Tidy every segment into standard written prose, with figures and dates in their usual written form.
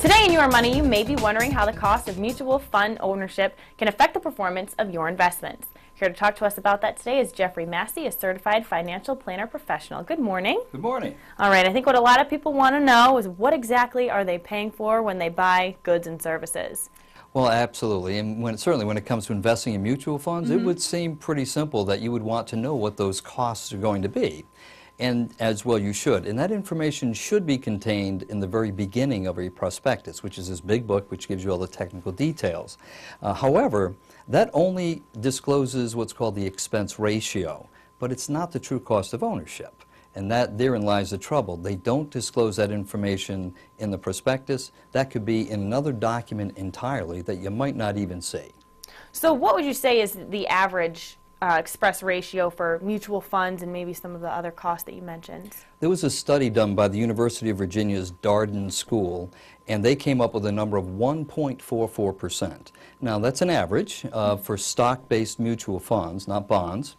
Today in Your Money, you may be wondering how the cost of mutual fund ownership can affect the performance of your investments. Here to talk to us about that today is Jeffrey Massey, a certified financial planner professional. Good morning. Good morning. All right, I think what a lot of people want to know is what exactly are they paying for when they buy goods and services? Well, absolutely, and certainly when it comes to investing in mutual funds, it would seem pretty simple that you would want to know what those costs are going to be. And as well you should. And that information should be contained in the very beginning of a prospectus, which is this big book which gives you all the technical details. However, that only discloses what's called the expense ratio, but it's not the true cost of ownership. And therein lies the trouble. They don't disclose that information in the prospectus. That could be in another document entirely that you might not even see. So what would you say is the average express ratio for mutual funds and maybe some of the other costs that you mentioned? There was a study done by the University of Virginia's Darden School, and they came up with a number of 1.44%. Now, that's an average for stock-based mutual funds, not bonds,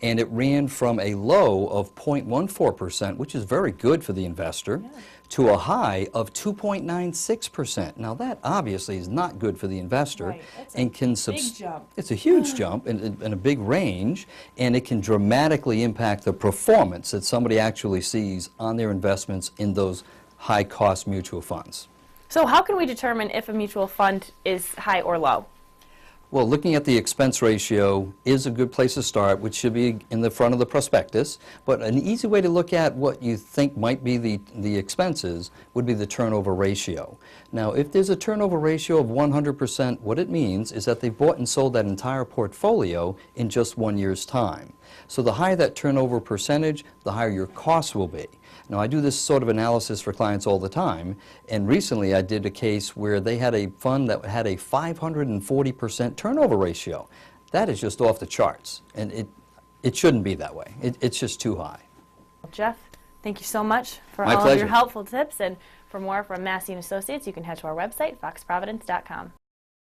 and it ran from a low of 0.14%, which is very good for the investor, to a high of 2.96%. Now, that obviously is not good for the investor. Right. That's and can big jump. It's a huge jump and a big range, and it can dramatically impact the performance that somebody actually sees on their investments in those high-cost mutual funds. So how can we determine if a mutual fund is high or low? Well, looking at the expense ratio is a good place to start, which should be in the front of the prospectus. But an easy way to look at what you think might be the expenses would be the turnover ratio. Now, if there's a turnover ratio of 100%, what it means is that they've bought and sold that entire portfolio in just 1 year's time. So the higher that turnover percentage, the higher your costs will be. Now, I do this sort of analysis for clients all the time, and recently I did a case where they had a fund that had a 540% turnover ratio. That is just off the charts, and it shouldn't be that way. It's just too high. Jeff, thank you so much for My all pleasure. of your helpful tips, and for more from Massey & Associates, you can head to our website, foxprovidence.com.